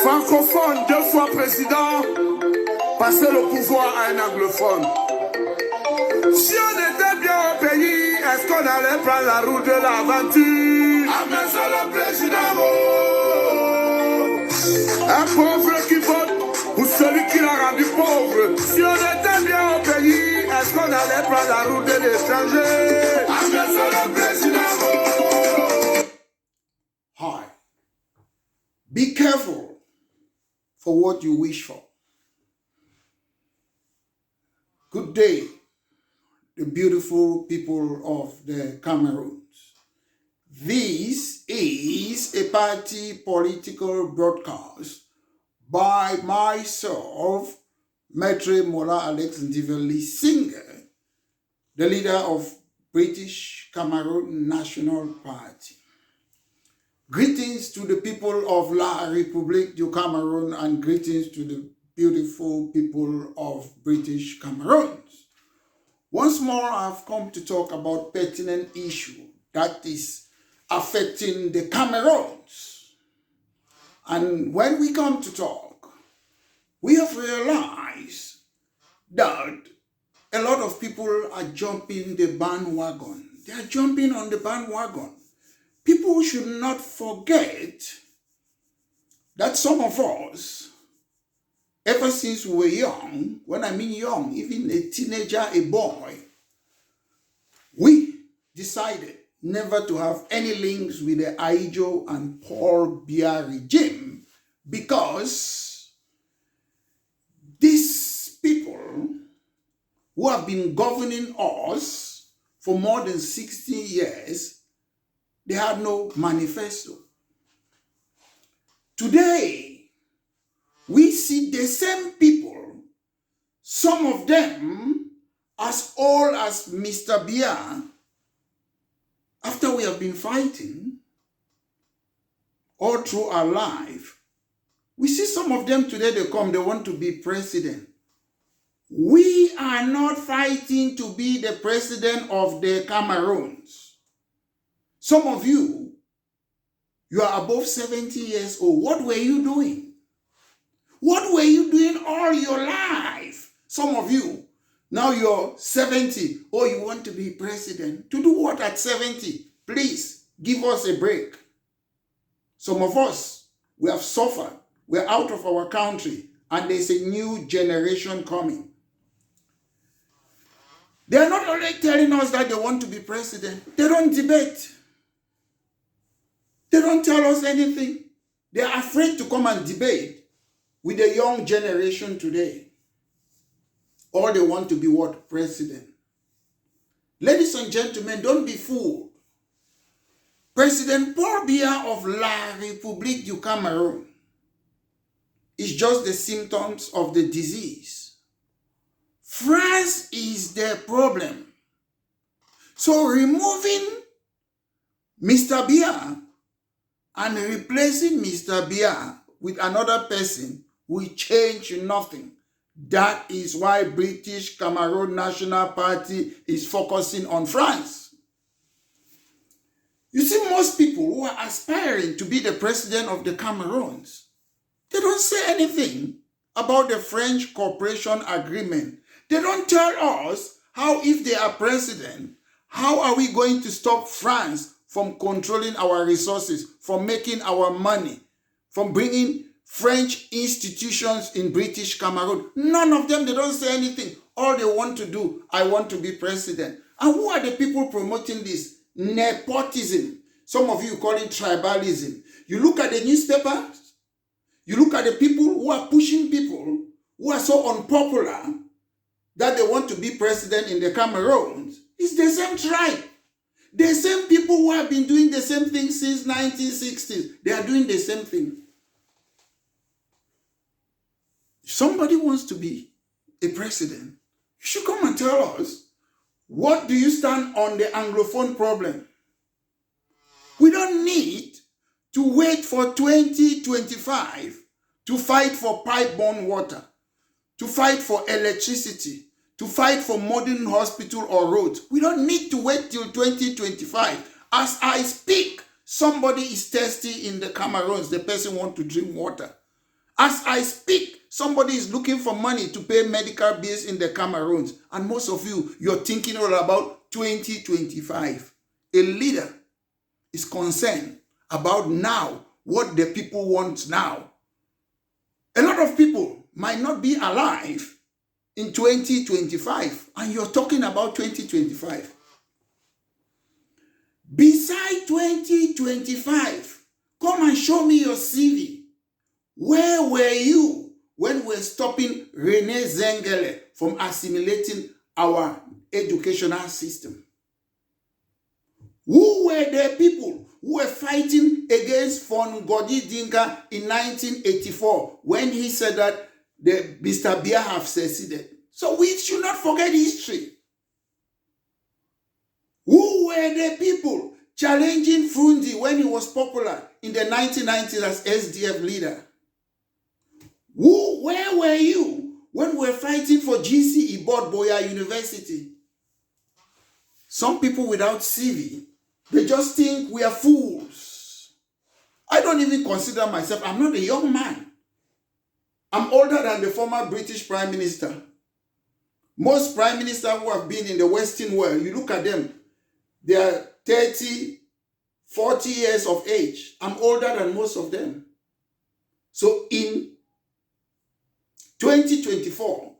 Francophone, 2 fois président, passer le pouvoir à un anglophone. Si on était bien au pays, est-ce qu'on allait prendre la route de l'aventure? Ah mais c'est le président. Un pauvre qui vote pour celui qui l'a rendu pauvre. Si on était bien au pays, est-ce qu'on allait prendre la route de l'étranger? Ah mais c'est le président. Hi. Be careful for what you wish for. Good day, the beautiful people of the Cameroons. This is a party political broadcast by myself, Maitre Mola Alex Ndiveli Singer, the leader of British Cameroon National Party. Greetings to the people of La Republique du Cameroun and greetings to the beautiful people of British Cameroons. Once more, I've come to talk about pertinent issue that is affecting the Cameroons. And when we come to talk, we have realized that a lot of people are jumping the bandwagon. They are jumping on the bandwagon. People should not forget that some of us, ever since we were young, when I mean young, even a teenager, a boy, we decided never to have any links with the Aijo and Paul Biya regime because these people who have been governing us for more than 60 years, they had no manifesto. Today, we see the same people, some of them as old as Mr. Biya, after we have been fighting all through our life. We see some of them today, they want to be president. We are not fighting to be the president of the Cameroons. Some of you, you are above 70 years old. What were you doing? What were you doing all your life? Some of you, now you're 70. Oh, you want to be president. To do what at 70? Please, give us a break. Some of us, we have suffered. We're out of our country. And there's a new generation coming. They are not only telling us that they want to be president. They don't debate. They don't tell us anything. They are afraid to come and debate with the young generation today. All they want to be what? President. Ladies and gentlemen, don't be fooled. President Paul Biya of La Republique du Cameroun is just the symptoms of the disease. France is the problem. So removing Mr. Biya and replacing Mr. Biya with another person will change nothing. That is why British Cameroon National Party is focusing on France. You see, most people who are aspiring to be the president of the Cameroons, they don't say anything about the French Cooperation Agreement. They don't tell us how, if they are president, how are we going to stop France from controlling our resources, from making our money, from bringing French institutions in British Cameroon. None of them, they don't say anything. All they want to do, I want to be president. And who are the people promoting this? Nepotism. Some of you call it tribalism. You look at the newspapers, you look at the people who are pushing people who are so unpopular that they want to be president in the Cameroons. It's the same tribe. The same people who have been doing the same thing since 1960s. They are doing the same thing. If somebody wants to be a president, you should come and tell us, what do you stand on the Anglophone problem? We don't need to wait for 2025 to fight for pipe-borne water, to fight for electricity, to fight for modern hospital or roads. We don't need to wait till 2025. As I speak, somebody is thirsty in the Cameroons. The person wants to drink water. As I speak, somebody is looking for money to pay medical bills in the Cameroons. And most of you, you're thinking all about 2025. A leader is concerned about now, what the people want now. A lot of people might not be alive in 2025, and you're talking about 2025. Beside 2025, come and show me your CV. Where were you when we're stopping René Zengele from assimilating our educational system? Who were the people who were fighting against Von Godi Dinka in 1984 when he said that the Mr. Biya have seceded? So we should not forget history. Who were the people challenging Frundi when he was popular in the 1990s as SDF leader? Where were you when we were fighting for GCE Board Boya University? Some people without CV, they just think we are fools. I don't even consider myself, I'm not a young man. I'm older than the former British Prime Minister. Most Prime Ministers who have been in the Western world, you look at them, they are 30, 40 years of age. I'm older than most of them. So in 2024,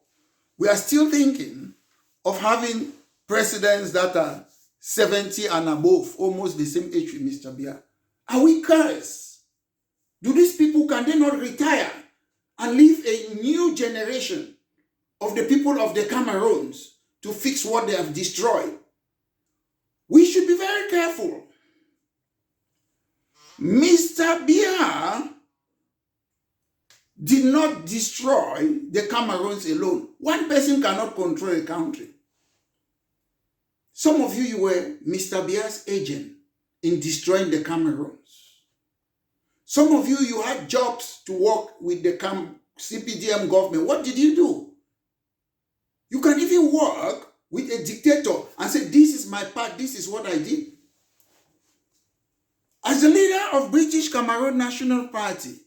we are still thinking of having presidents that are 70 and above, almost the same age with Mr. Biya. Are we cursed? Do these people, can they not retire and leave a new generation of the people of the Cameroons to fix what they have destroyed? We should be very careful. Mr. Biya did not destroy the Cameroons alone. One person cannot control a country. Some of you were Mr. Biya's agent in destroying the Cameroons. Some of you had jobs to work with the CPDM government. What did you do? You can even work with a dictator and say, this is my part, this is what I did. As the leader of British Cameroon National Party,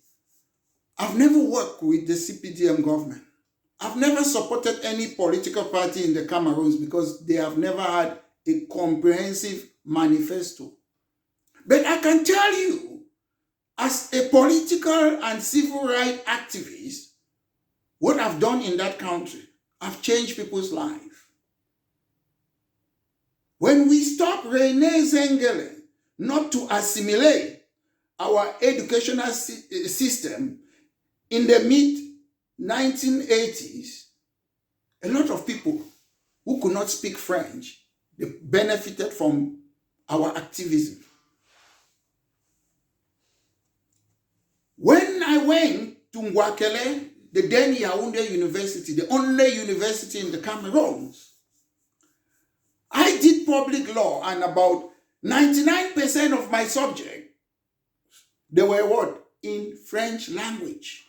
I've never worked with the CPDM government. I've never supported any political party in the Cameroons because they have never had a comprehensive manifesto. But I can tell you, as a political and civil rights activist, what I've done in that country, I've changed people's lives. When we stop René Zengele not to assimilate our educational system in the mid-1980s, a lot of people who could not speak French, they benefited from our activism. When I went to Ngwakele, the then Yaoundé University, the only university in the Cameroons, I did public law, and about 99% of my subjects, they were what? In French language.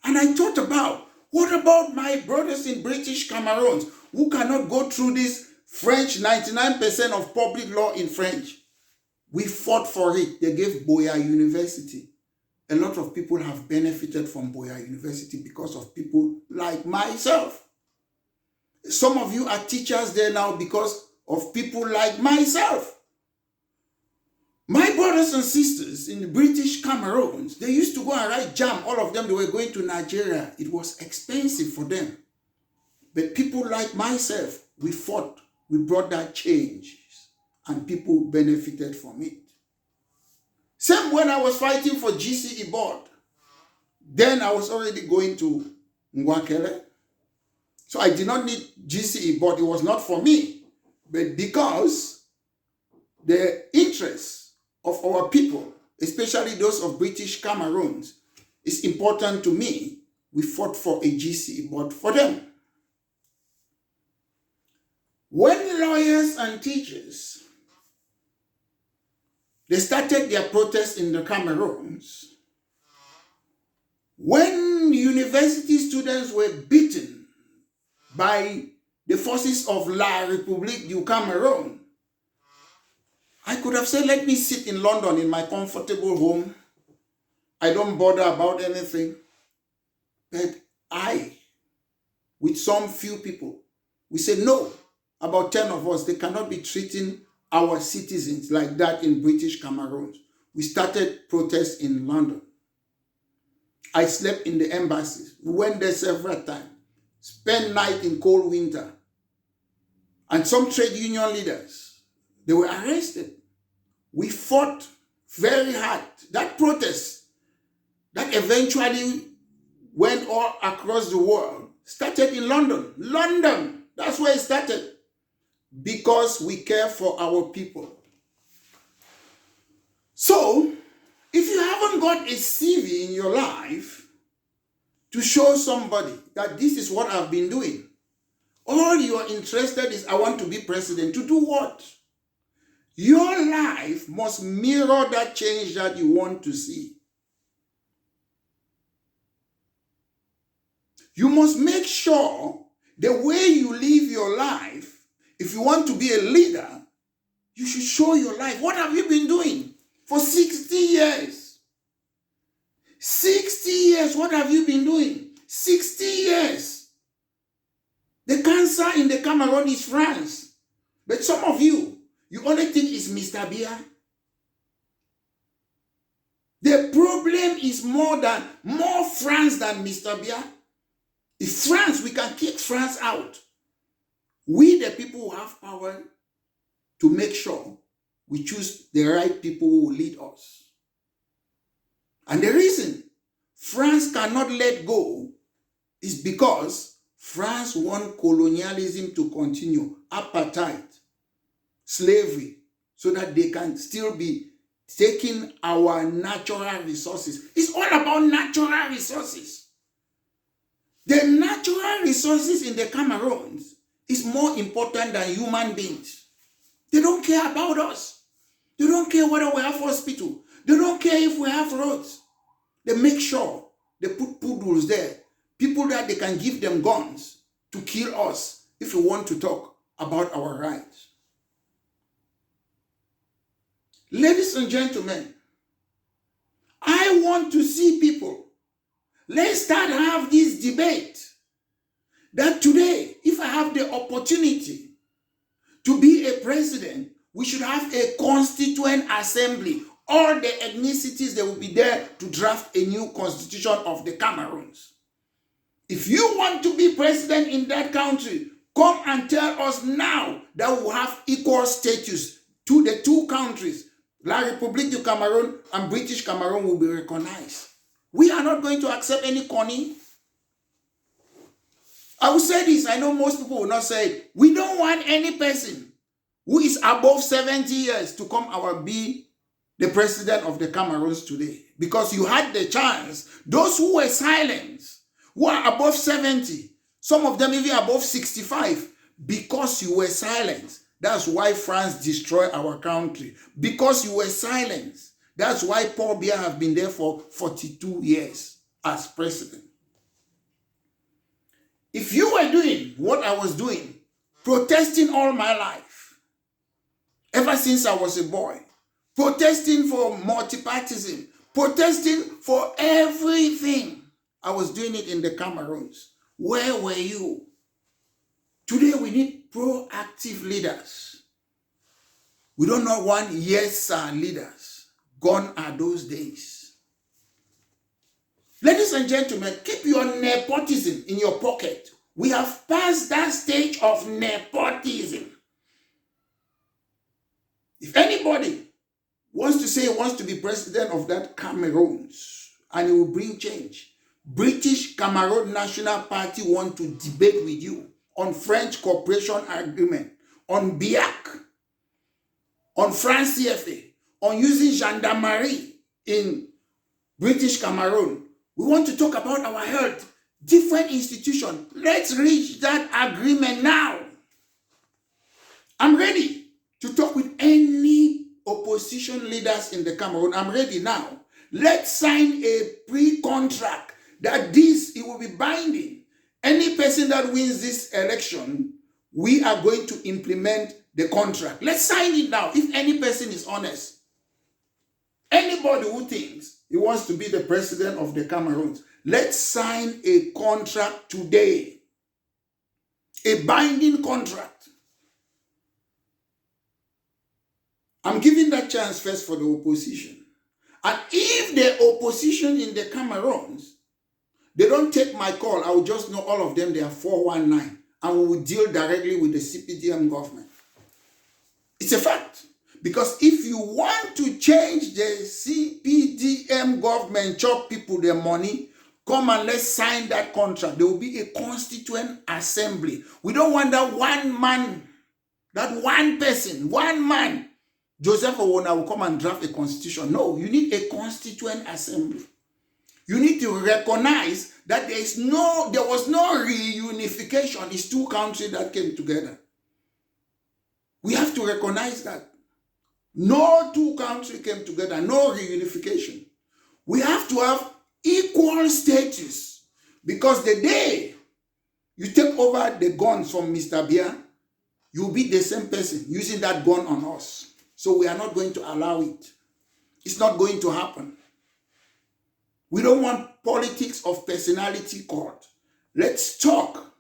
And I thought about, what about my brothers in British Cameroons who cannot go through this French, 99% of public law in French? We fought for it. They gave Boya University. A lot of people have benefited from Boya University because of people like myself. Some of you are teachers there now because of people like myself. My brothers and sisters in the British Cameroons, they used to go and write JAM. All of them, they were going to Nigeria. It was expensive for them. But people like myself, we fought. We brought that change. And people benefited from it. Same when I was fighting for GCE board. Then I was already going to Ngwakele. So I did not need GCE board. It was not for me. But because the interests of our people, especially those of British Cameroons, is important to me, we fought for a GCE board for them. When lawyers and teachers, they started their protests in the Cameroons, when university students were beaten by the forces of La Republique du Cameroun, I could have said, let me sit in London in my comfortable home. I don't bother about anything. But with some few people, we say no. About 10 of us, they cannot be treating our citizens like that in British Cameroon. We started protests in London. I slept in the embassies. We went there several times. Spent night in cold winter. And some trade union leaders, they were arrested. We fought very hard. That protest that eventually went all across the world started in London. London, that's where it started. Because we care for our people. So, if you haven't got a CV in your life to show somebody that this is what I've been doing, all you are interested is, I want to be president. To do what? Your life must mirror that change that you want to see. You must make sure the way you live your life, if you want to be a leader, you should show your life. What have you been doing for 60 years? 60 years, what have you been doing? 60 years. The cancer in the Cameroon is France. But some of you only think it's Mr. Bia. The problem is more France than Mr. Bia. If France, we can kick France out. We, the people who have power, to make sure we choose the right people who will lead us. And the reason France cannot let go is because France wants colonialism to continue, apartheid, slavery, so that they can still be taking our natural resources. It's all about natural resources. The natural resources in the Cameroons is more important than human beings. They don't care about us. They don't care whether we have hospital. They don't care if we have roads. They make sure they put poodles there, people that they can give them guns to kill us if we want to talk about our rights. Ladies and gentlemen, I want to see people. Let's start have this debate that today, if I have the opportunity to be a president, we should have a Constituent Assembly. All the ethnicities, they will be there to draft a new constitution of the Cameroons. If you want to be president in that country, come and tell us now that we will have equal status to the two countries. La Republique du Cameroun and British Cameroon will be recognized. We are not going to accept any Connie. I will say this, I know most people will not say it. We don't want any person who is above 70 years to come and be the president of the Cameroons today. Because you had the chance. Those who were silent, who are above 70, some of them even above 65, because you were silent. That's why France destroyed our country. Because you were silent. That's why Paul Biya have been there for 42 years as president. If you were doing what I was doing, protesting all my life, ever since I was a boy, protesting for multipartyism, protesting for everything, I was doing it in the Cameroons. Where were you? Today we need proactive leaders. We don't want yes sir leaders. Gone are those days. Ladies and gentlemen, keep your nepotism in your pocket. We have passed that stage of nepotism. If anybody wants to say he wants to be president of that Cameroons and it will bring change, British Cameroon National Party want to debate with you on French Cooperation Agreement, on BIAC, on France CFA, on using gendarmerie in British Cameroon. We want to talk about our health, different institutions. Let's reach that agreement now. I'm ready to talk with any opposition leaders in the Cameroon. I'm ready now. Let's sign a pre-contract that it will be binding. Any person that wins this election, we are going to implement the contract. Let's sign it now. If any person is honest, anybody who thinks he wants to be the president of the Cameroons, Let's sign a contract today. A binding contract. I'm giving that chance first for the opposition. And if the opposition in the Cameroons, they don't take my call, I will just know all of them, they are 419. And we will deal directly with the CPDM government. It's a fact. Because if you want to change the CPDM government, chop people their money, come and let's sign that contract. There will be a Constituent Assembly. We don't want that one man, that one person, one man. Joseph Owona will come and draft a constitution. No, you need a Constituent Assembly. You need to recognize that there was no reunification. It's two countries that came together. We have to recognize that. No two countries came together, no reunification. We have to have equal status, because the day you take over the guns from Mr. Biya, you'll be the same person using that gun on us. So we are not going to allow it. It's not going to happen. We don't want politics of personality court. Let's talk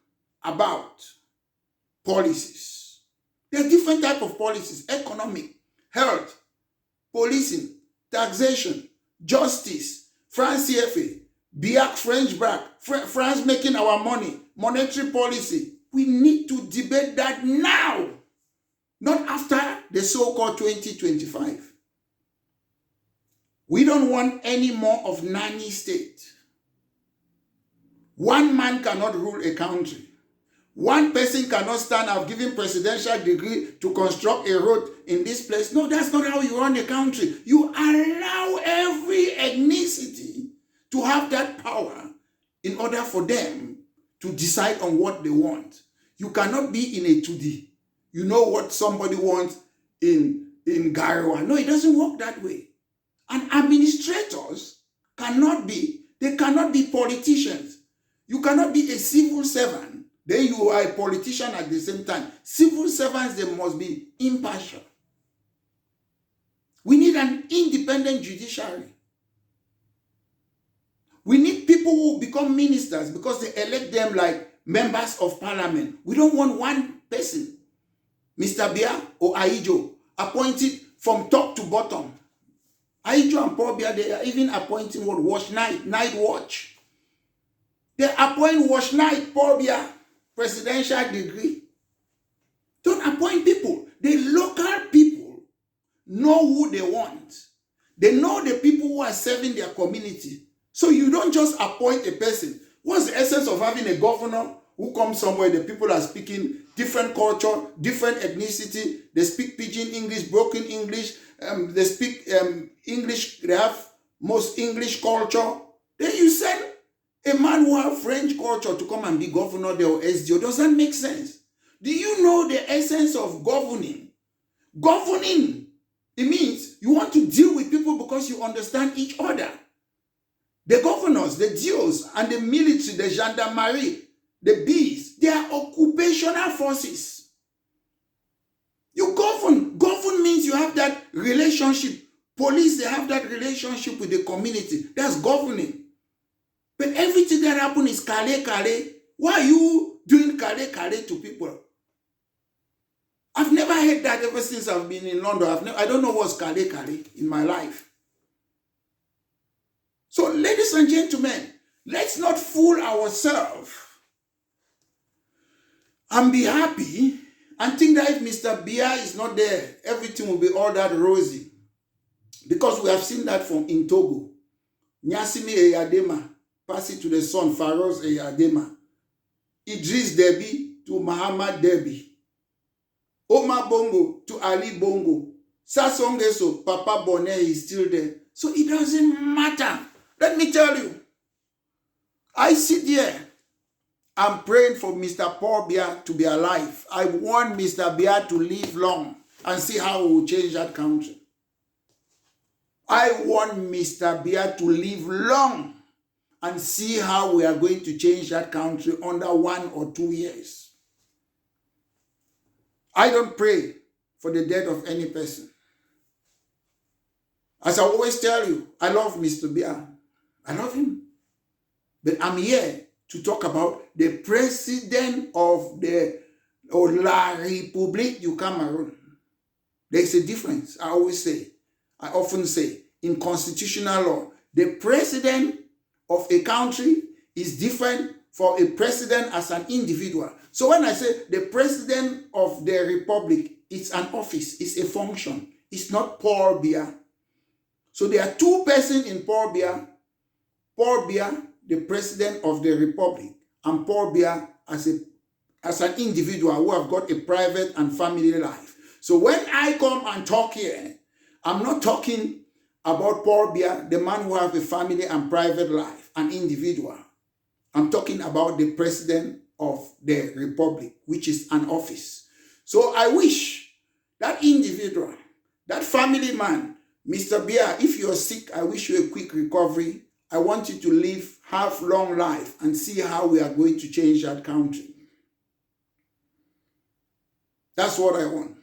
about policies. There are different types of policies: economic, health, policing, taxation, justice, France CFA, BIAC French BRAC, France making our money, monetary policy. We need to debate that now, not after the so-called 2025. We don't want any more of nanny state. One man cannot rule a country. One person cannot stand up giving presidential degree to construct a road in this place. No, that's not how you run a country. You allow every ethnicity to have that power in order for them to decide on what they want. You cannot be in a 2D. You know what somebody wants in Garawa. No, it doesn't work that way. And administrators cannot be politicians. You cannot be a civil servant, then you are a politician at the same time. Civil servants, they must be impartial. We need an independent judiciary. We need people who become ministers because they elect them like members of parliament. We don't want one person, Mr. Biya or Aijo, appointed from top to bottom. Aijo and Paul Biya, they are even appointing what? Watch night watch. They appoint watch night, Paul Biya, presidential degree. Don't appoint people. The local people know who they want. They know the people who are serving their community. So you don't just appoint a person. What's the essence of having a governor who comes somewhere, the people are speaking different culture, different ethnicity, they speak pidgin English, broken English, they speak English, they have most English culture. Then you send a man who has French culture to come and be governor there or SDO. Does that make sense? Do you know the essence of governing? Governing, it means you want to deal with people because you understand each other. The governors, the DOs, and the military, the gendarmerie, the bees, they are occupational forces. You govern. Govern means you have that relationship. Police, they have that relationship with the community. That's governing. But everything that happens is kale. Why are you doing kale to people? I've never heard that ever since I've been in London. I don't know what's kale in my life. So, ladies and gentlemen, let's not fool ourselves and be happy and think that if Mr. Biya is not there, everything will be all that rosy. Because we have seen that in Togo. Nyasimi Eyadema, pass it to the son, Farouz Eyadema. Idris Deby to Muhammad Deby. Omar Bongo to Ali Bongo. Sassongeso, Papa Bonnet is still there. So it doesn't matter. Let me tell you, I sit here, I'm praying for Mr. Paul Biya to be alive. I want Mr. Biya to live long and see how we will change that country. I want Mr. Biya to live long and see how we are going to change that country under 1 or 2 years. I don't pray for the death of any person. As I always tell you, I love Mr. Biya. I love him. But I'm here to talk about the president of La République du Cameroun. There's a difference, I often say, in constitutional law. The president of a country is different from a president as an individual. So when I say the president of the republic, it's an office, it's a function. It's not Paul Biya. So there are two persons in Paul Biya. Paul Biya, the president of the republic, and Paul Biya as an individual who have got a private and family life. So when I come and talk here, I'm not talking about Paul Biya, the man who has a family and private life, an individual. I'm talking about the president of the republic, which is an office. So I wish that individual, that family man, Mr. Biya, if you're sick, I wish you a quick recovery. I want you to have long life and see how we are going to change that country. That's what I want.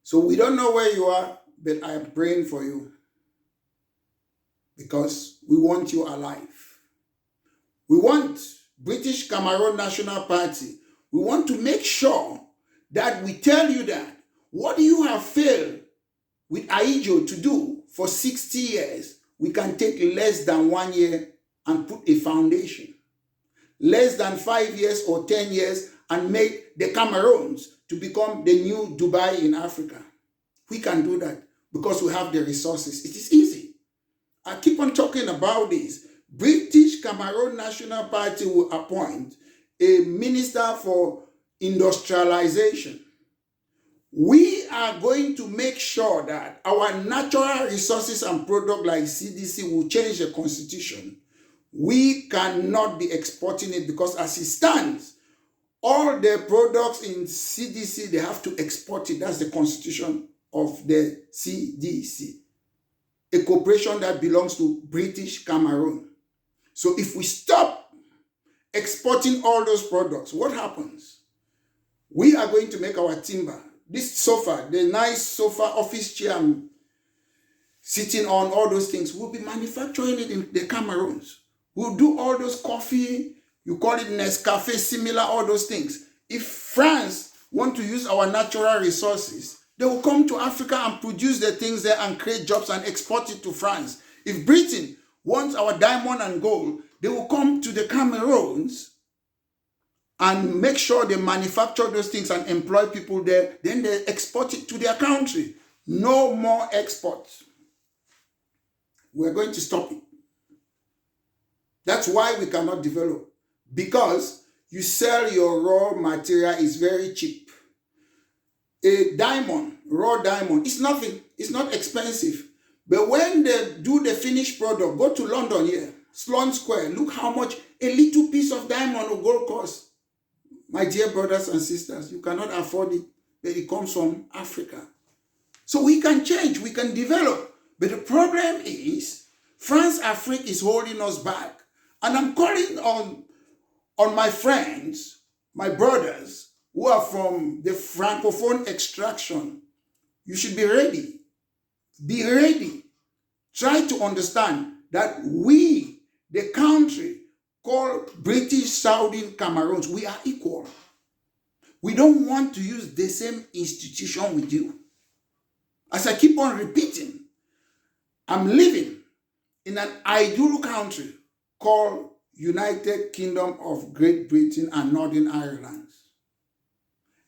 So we don't know where you are, but I am praying for you because we want you alive. We want British Cameroon National Party. We want to make sure that we tell you that what you have failed with Aijo to do for 60 years, we can take less than 1 year and put a foundation. Less than 5 years or 10 years and make the Cameroons to become the new Dubai in Africa. We can do that because we have the resources. It is easy. I keep on talking about this. British Cameroon National Party will appoint a minister for industrialization. We are going to make sure that our natural resources and products like CDC will change the constitution. We cannot be exporting it because as it stands, all the products in CDC, they have to export it. That's the constitution of the CDC, a corporation that belongs to British Cameroon. So if we stop exporting all those products, what happens? We are going to make our timber, this sofa, the nice sofa, office chair I'm sitting on, all those things, we'll be manufacturing it in the Cameroons. We'll do all those coffee, you call it Nescafe, similar, all those things. If France want to use our natural resources, they will come to Africa and produce the things there and create jobs and export it to France. If Britain wants our diamond and gold, they will come to the Cameroons and make sure they manufacture those things and employ people there. Then they export it to their country. No more exports. We're going to stop it. That's why we cannot develop. Because you sell your raw material is very cheap. A diamond, raw diamond, it's nothing. It's not expensive. But when they do the finished product, go to London here, Sloane Square, look how much a little piece of diamond or gold costs. My dear brothers and sisters, you cannot afford it, but it comes from Africa. So we can change, we can develop. But the problem is, France Afrique is holding us back. And I'm calling on my friends, my brothers, who are from the Francophone extraction. You should be ready. Be ready. Try to understand that we, the country called British Southern Cameroons, we are equal. We don't want to use the same institution with you. As I keep on repeating, I'm living in an ideal country called United Kingdom of Great Britain and Northern Ireland.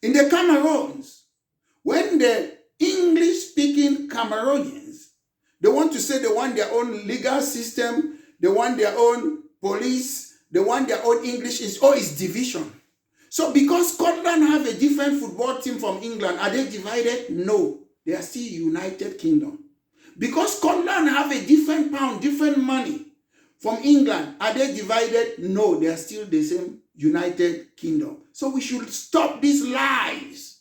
In the Cameroons, when the English-speaking Cameroonians, they want to say they want their own legal system, they want their own police, they want their own English, it's division. So because Scotland have a different football team from England, are they divided? No, they are still United Kingdom. Because Scotland have a different pound, different money from England, are they divided? No, they are still the same United Kingdom. So we should stop these lies.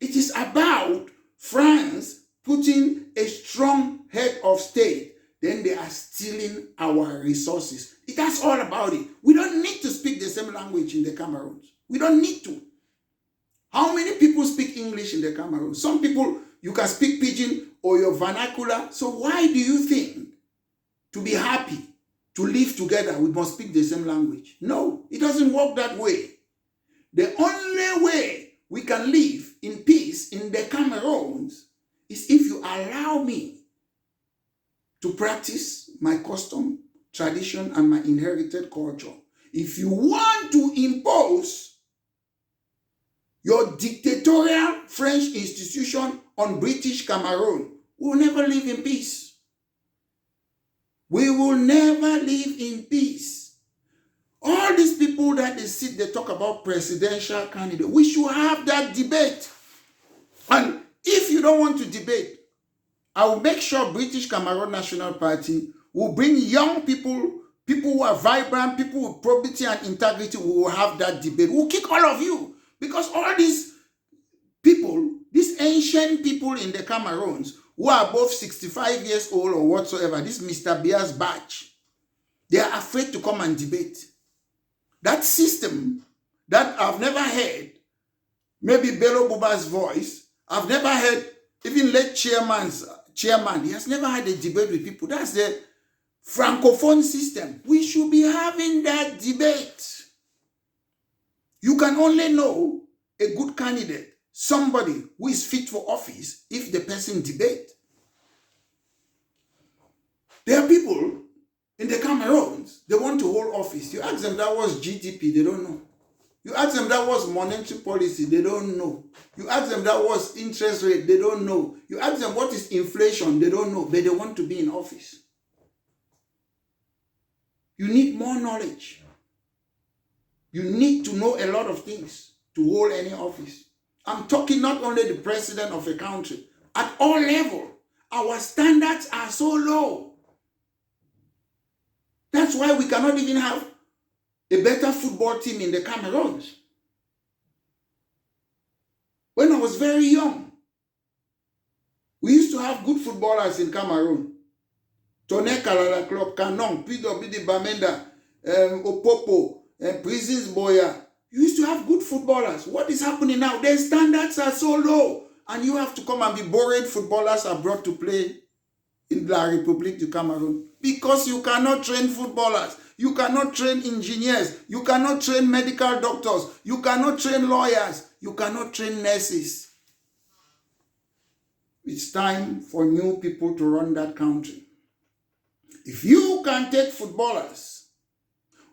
It is about France putting a strong head of state, then they are stealing our resources. That's all about it. We don't need to speak the same language in the Cameroons. We don't need to. How many people speak English in the Cameroons? Some people, you can speak Pidgin or your vernacular. So why do you think to be happy, to live together, we must speak the same language. No, it doesn't work that way. The only way we can live in peace in the Cameroons is if you allow me to practice my custom, tradition, and my inherited culture. If you want to impose your dictatorial French institution on British Cameroon, we will never live in peace. We will never live in peace. All these people that they sit, they talk about presidential candidate. We should have that debate. And if you don't want to debate, I will make sure British Cameroon National Party will bring young people, people who are vibrant, people with probity and integrity. We will have that debate. We'll kick all of you. Because all these people, these ancient people in the Cameroons, who are above 65 years old or whatsoever, this Mr. Bia's batch, they are afraid to come and debate. That system that I've never heard, maybe Bello Buba's voice, I've never heard even late chairman, he has never had a debate with people. That's the Francophone system. We should be having that debate. You can only know a good candidate, somebody who is fit for office, if the person debate. There are people in the Cameroons, they want to hold office. You ask them that was GDP, they don't know. You ask them that was monetary policy, they don't know. You ask them that was interest rate, they don't know. You ask them what is inflation, they don't know, but they want to be in office. You need more knowledge. You need to know a lot of things to hold any office. I'm talking not only the president of a country, at all levels. Our standards are so low. That's why we cannot even have a better football team in the Cameroons. When I was very young, we used to have good footballers in Cameroon. Tone Kalala Club, Canon, PWD Bamenda, Opopo, Prisons Boya. You used to have good footballers. What is happening now? Their standards are so low. And you have to come and be borrowed footballers abroad to play in La Republique du Cameroun. Because you cannot train footballers. You cannot train engineers. You cannot train medical doctors. You cannot train lawyers. You cannot train nurses. It's time for new people to run that country. If you can take footballers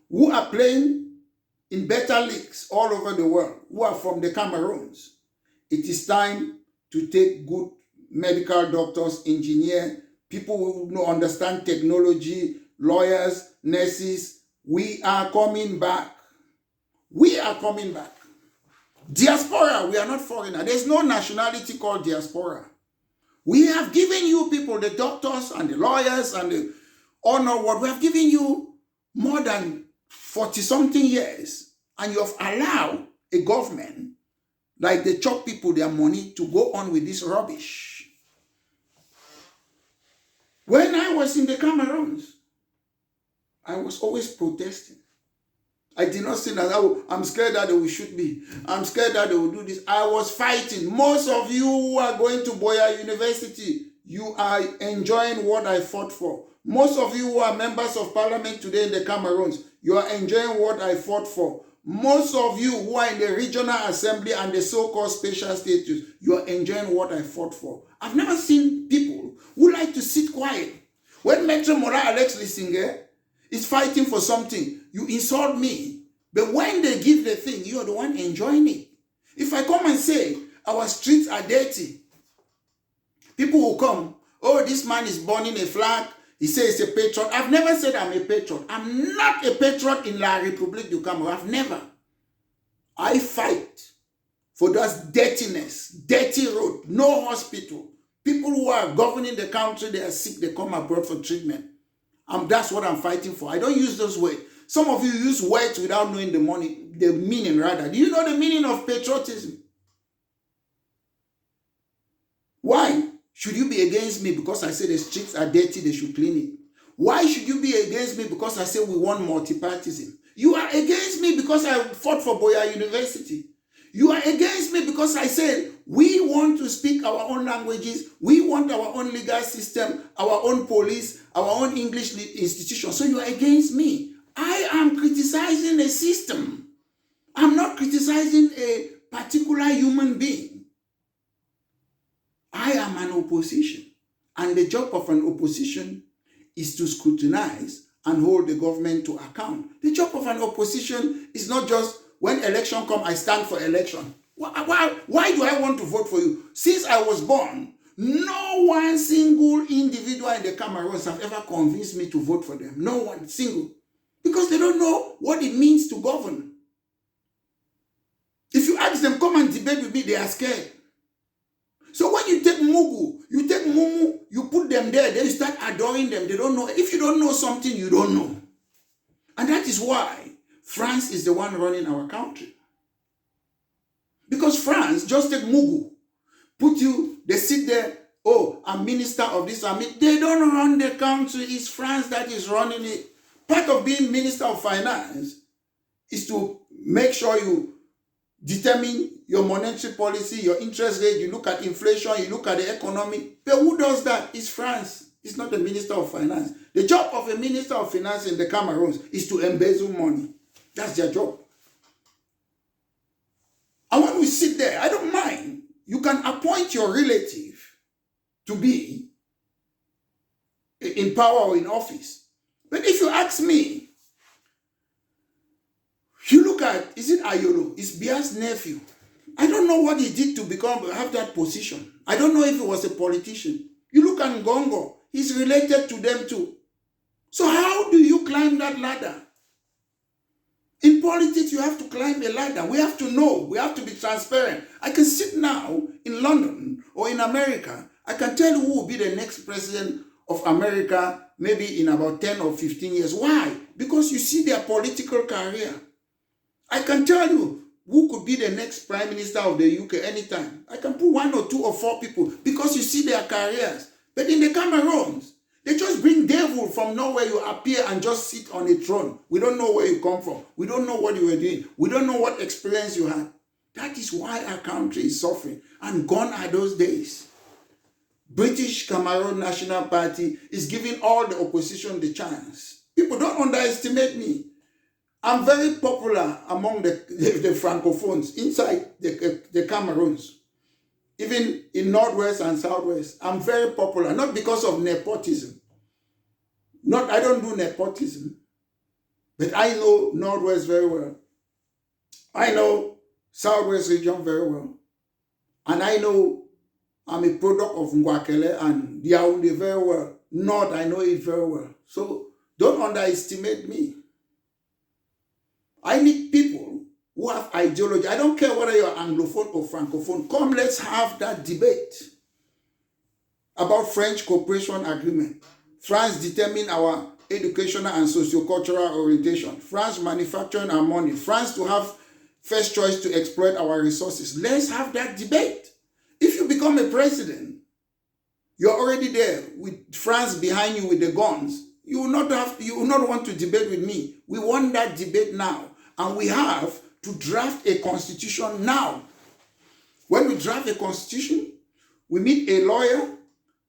who are playing in better leagues all over the world, who are from the Cameroons, it is time to take good medical doctors, engineers, people who understand technology, lawyers, nurses. We are coming back. We are coming back. Diaspora, we are not foreigner. There's no nationality called diaspora. We have given you people, the doctors and the lawyers and the honor what we have given you more than 40-something years, and you have allowed a government like they chop people their money to go on with this rubbish. When I was in the Cameroons, I was always protesting. I did not say that I'm scared that they will shoot me. I'm scared that they will do this. I was fighting. Most of you who are going to Boya University, you are enjoying what I fought for. Most of you who are members of parliament today in the Cameroons, you are enjoying what I fought for. Most of you who are in the regional assembly and the so-called special status, you are enjoying what I fought for. I've never seen people who like to sit quiet. When Maitre Mora Alex Lissinger is fighting for something, you insult me. But when they give the thing, you are the one enjoying it. If I come and say, our streets are dirty, people will come, oh, this man is burning a flag, he says he's a patriot. I've never said I'm a patriot. I'm not a patriot in La Republique du Cameroun. I've never. I fight for that dirtiness, dirty road, no hospital. People who are governing the country, they are sick, they come abroad for treatment. That's what I'm fighting for. I don't use those words. Some of you use words without knowing the meaning rather. Do you know the meaning of patriotism? Why should you be against me because I say the streets are dirty, they should clean it? Why should you be against me because I say we want multipartism? You are against me because I fought for Boya University. You are against me because I said we want to speak our own languages. We want our own legal system, our own police, our own English institution. So you are against me. I am criticizing a system. I'm not criticizing a particular human being. I am an opposition. And the job of an opposition is to scrutinize and hold the government to account. The job of an opposition is not just when election comes, I stand for election. Why do I want to vote for you? Since I was born, no one single individual in the Cameroons have ever convinced me to vote for them. No one single. Because they don't know what it means to govern. If you ask them, come and debate with me, they are scared. So when you take Mugu, you take Mumu, you put them there, then you start adoring them. They don't know. If you don't know something, you don't know. And that is why France is the one running our country. Because France, just take Mugu, put you, they sit there, oh, I'm minister of this, they don't run the country, it's France that is running it. Part of being minister of finance is to make sure you determine your monetary policy, your interest rate, you look at inflation, you look at the economy. But who does that? It's France. It's not the minister of finance. The job of a minister of finance in the Cameroons is to embezzle money. That's their job. And when we sit there, I don't mind. You can appoint your relative to be in power or in office. But if you ask me, you look at, is it Ayolo? It's Bia's nephew. I don't know what he did to have that position. I don't know if he was a politician. You look at Ngongo, he's related to them too. So how do you climb that ladder? In politics, you have to climb a ladder. We have to know. We have to be transparent. I can sit now in London or in America. I can tell you who will be the next president of America maybe in about 10 or 15 years. Why? Because you see their political career. I can tell you who could be the next prime minister of the UK anytime. I can put 1 or 2 or 4 people because you see their careers. But in the Cameroons, they just bring devil from nowhere. You appear and just sit on a throne. We don't know where you come from. We don't know what you were doing. We don't know what experience you had. That is why our country is suffering. And gone are those days. British Cameroon National Party is giving all the opposition the chance. People don't underestimate me. I'm very popular among the Francophones inside the Cameroons. Even in Northwest and Southwest, I'm very popular, not because of nepotism. I don't do nepotism, but I know Northwest very well. I know Southwest region very well. And I know I'm a product of Ngwakele and Yaoundé very well. North, I know it very well. So don't underestimate me. I need people who have ideology. I don't care whether you're Anglophone or Francophone. Come, let's have that debate about French Cooperation Agreement. France determine our educational and socio-cultural orientation. France manufacturing our money. France to have first choice to exploit our resources. Let's have that debate. If you become a president, you're already there with France behind you with the guns. You will not want to debate with me. We want that debate now. And we have to draft a constitution now. When we draft a constitution, we meet a lawyer,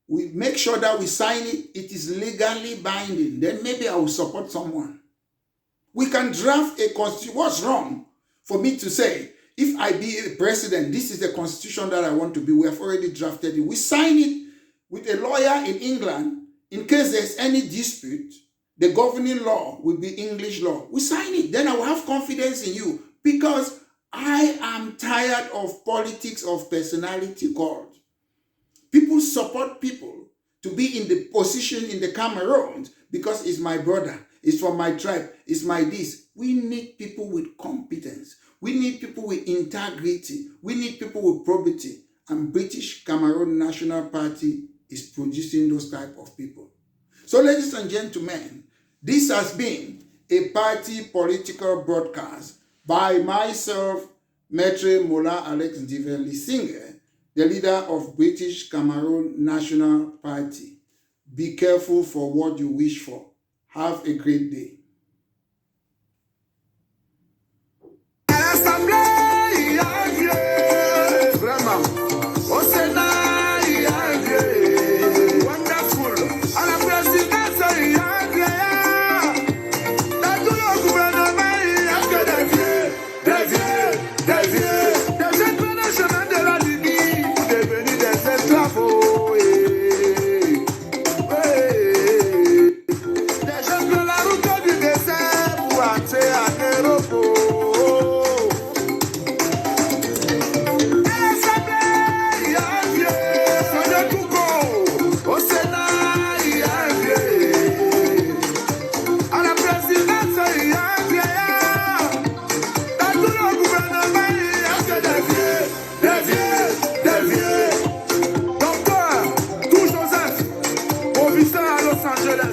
we make sure that we sign it, it is legally binding. Then maybe I will support someone. We can draft a constitution. What's wrong for me to say, if I be a president, this is the constitution that I want to be. We have already drafted it. We sign it with a lawyer in England. In case there's any dispute, the governing law will be English law. We sign it. Then I will have confidence in you because I am tired of politics of personality cult. People support people to be in the position in the Cameroons because it's my brother, it's from my tribe, it's my this. We need people with competence. We need people with integrity. We need people with probity. And British Cameroon National Party is producing those type of people. So ladies and gentlemen, this has been a party political broadcast by myself, Maitre Mola Alex Ndivenli Singer, the leader of British Cameroon National Party. Be careful for what you wish for. Have a great day. À l'Assemblée, commencer à Nairobi.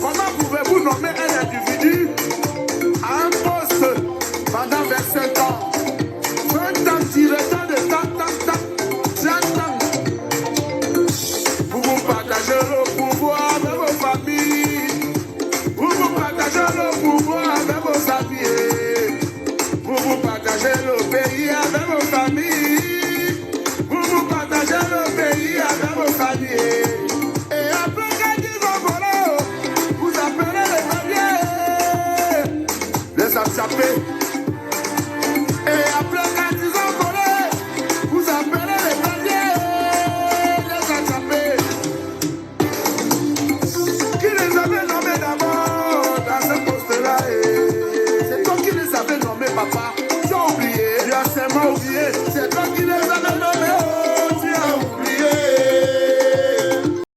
Comment pouvez-vous nommer un individu à un poste pendant 25 ans, 20 ans, tirant de tant, 30 ans? Vous partagez le pouvoir avec vos familles, vous partagez le pouvoir avec vos amis, vous partagez le pays avec vos familles.